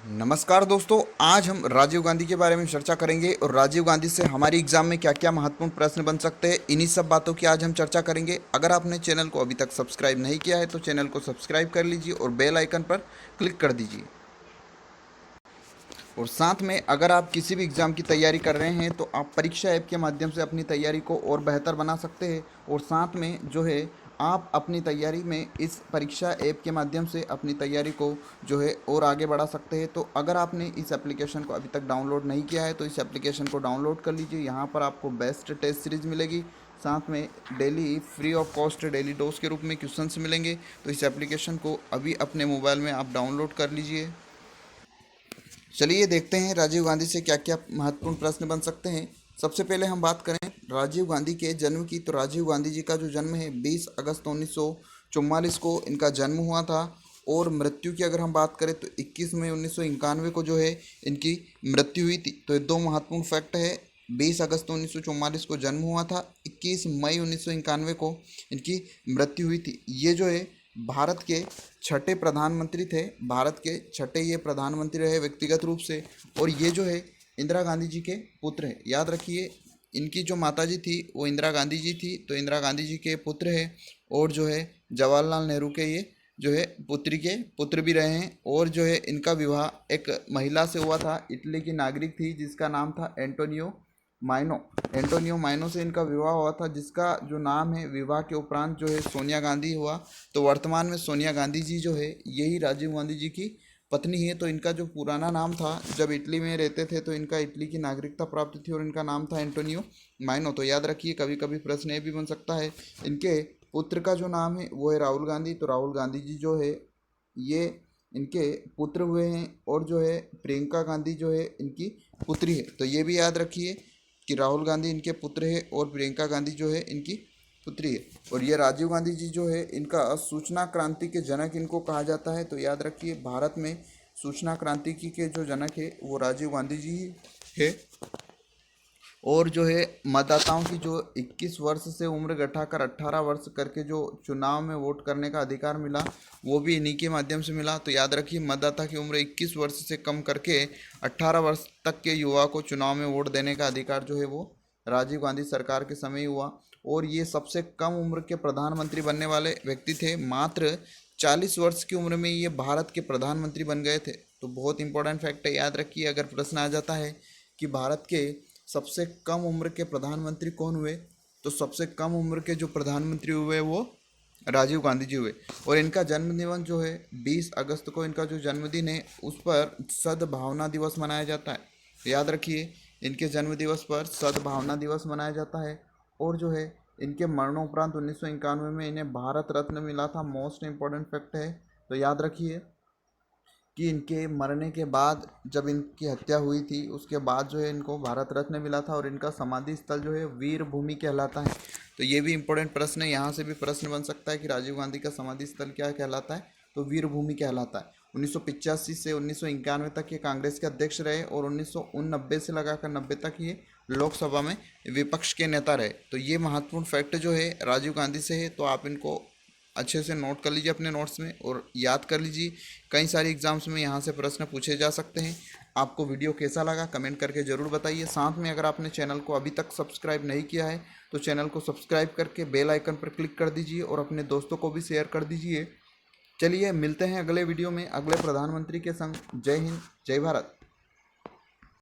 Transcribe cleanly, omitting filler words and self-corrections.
नमस्कार दोस्तों, आज हम राजीव गांधी के बारे में चर्चा करेंगे और राजीव गांधी से हमारी एग्जाम में क्या क्या महत्वपूर्ण प्रश्न बन सकते हैं, इन्हीं सब बातों की आज हम चर्चा करेंगे। अगर आपने चैनल को अभी तक सब्सक्राइब नहीं किया है तो चैनल को सब्सक्राइब कर लीजिए और बेल आइकन पर क्लिक कर दीजिए। और साथ में अगर आप किसी भी एग्ज़ाम की तैयारी कर रहे हैं तो आप परीक्षा ऐप के माध्यम से अपनी तैयारी को और बेहतर बना सकते हैं। और साथ में जो है आप अपनी तैयारी में इस परीक्षा ऐप के माध्यम से अपनी तैयारी को जो है और आगे बढ़ा सकते हैं। तो अगर आपने इस एप्लीकेशन को अभी तक डाउनलोड नहीं किया है तो इस एप्लीकेशन को डाउनलोड कर लीजिए। यहाँ पर आपको बेस्ट टेस्ट सीरीज़ मिलेगी, साथ में daily free of cost daily dose के रूप में क्वेश्चंस मिलेंगे। तो इस एप्लीकेशन को अभी अपने मोबाइल में आप डाउनलोड कर लीजिए। चलिए देखते हैं राजीव गांधी से क्या क्या महत्वपूर्ण प्रश्न बन सकते हैं। सबसे पहले हम बात करें राजीव गांधी के जन्म की, तो राजीव गांधी जी का जो जन्म है 20 अगस्त 1944 को इनका जन्म हुआ था। और मृत्यु की अगर हम बात करें तो 21 मई 1991 को जो है इनकी मृत्यु हुई थी। तो ये दो महत्वपूर्ण फैक्ट है। 20 अगस्त 1944 को जन्म हुआ था, 21 मई 1991 को इनकी मृत्यु हुई थी। ये जो है भारत के छठे प्रधानमंत्री थे, भारत के छठे ये प्रधानमंत्री रहे व्यक्तिगत रूप से। और ये जो है इंदिरा गांधी जी के पुत्र हैं। याद रखिए, इनकी जो माताजी थी वो इंदिरा गांधी जी थी, तो इंदिरा गांधी जी के पुत्र हैं। और जो है जवाहरलाल नेहरू के ये जो है पुत्री के पुत्र भी रहे हैं। और जो है इनका विवाह एक महिला से हुआ था, इटली की नागरिक थी जिसका नाम था माइनो एंटोनियो माइनो से इनका विवाह हुआ था, जिसका जो नाम है विवाह के उपरांत जो है सोनिया गांधी हुआ। तो वर्तमान में सोनिया गांधी जी जो है यही राजीव गांधी जी की पत्नी है। तो इनका जो पुराना नाम था, जब इटली में रहते थे तो इनका इटली की नागरिकता प्राप्त थी और इनका नाम था एंटोनियो माइनो। तो याद रखिए, कभी कभी प्रश्न ये भी बन सकता है। इनके पुत्र का जो नाम है वो है राहुल गांधी। तो राहुल गांधी जी जो है ये इनके पुत्र हुए हैं। और जो है प्रियंका गांधी जो है इनकी पुत्री है। तो ये भी याद रखिए कि राहुल गांधी इनके पुत्र है और प्रियंका गांधी जो है इनकी पुत्री है। और ये राजीव गांधी जी जो है इनका सूचना क्रांति के जनक इनको कहा जाता है। तो याद रखिए, भारत में सूचना क्रांति की के जो जनक है वो राजीव गांधी जी ही है। और जो है मतदाताओं की जो 21 वर्ष से उम्र घटाकर 18 वर्ष करके जो चुनाव में वोट करने का अधिकार मिला, वो भी इन्हीं के माध्यम से मिला। तो याद रखिए, मतदाता की उम्र 21 वर्ष से कम करके 18 वर्ष तक के युवा को चुनाव में वोट देने का अधिकार जो है वो राजीव गांधी सरकार के समय ही हुआ। और ये सबसे कम उम्र के प्रधानमंत्री बनने वाले व्यक्ति थे। मात्र 40 वर्ष की उम्र में ये भारत के प्रधानमंत्री बन गए थे। तो बहुत इंपॉर्टेंट फैक्ट है, याद रखिए। अगर प्रश्न आ जाता है कि भारत के सबसे कम उम्र के प्रधानमंत्री कौन हुए, तो सबसे कम उम्र के जो प्रधानमंत्री हुए वो राजीव गांधी जी हुए। और इनका जन्मदिन जो है 20 अगस्त को इनका जो जन्मदिन है उस पर सद्भावना दिवस मनाया जाता है। तो याद रखिए, इनके जन्म दिवस पर सद्भावना दिवस मनाया जाता है। और जो है इनके मरणोपरांत 1991 में इन्हें भारत रत्न मिला था। मोस्ट इम्पॉर्टेंट फैक्ट है। तो याद रखिए कि इनके मरने के बाद, जब इनकी हत्या हुई थी उसके बाद जो है इनको भारत रत्न मिला था। और इनका समाधि स्थल जो है वीर भूमि कहलाता है। तो ये भी इंपॉर्टेंट प्रश्न है, यहाँ से भी प्रश्न बन सकता है कि राजीव गांधी का समाधि स्थल क्या कहलाता है, तो वीर भूमि कहलाता है। 1985 से 1991 तक ये कांग्रेस के अध्यक्ष रहे और 1989 से लगाकर 90 तक ये लोकसभा में विपक्ष के नेता रहे। तो ये महत्वपूर्ण फैक्ट जो है राजीव गांधी से है। तो आप इनको अच्छे से नोट कर लीजिए अपने नोट्स में और याद कर लीजिए। कई सारे एग्जाम्स में यहाँ से प्रश्न पूछे जा सकते हैं। आपको वीडियो कैसा लगा कमेंट करके ज़रूर बताइए। साथ में अगर आपने चैनल को अभी तक सब्सक्राइब नहीं किया है तो चैनल को सब्सक्राइब करके बेल आइकन पर क्लिक कर दीजिए और अपने दोस्तों को भी शेयर कर दीजिए। चलिए मिलते हैं अगले वीडियो में अगले प्रधानमंत्री के संग। जय हिंद, जय भारत।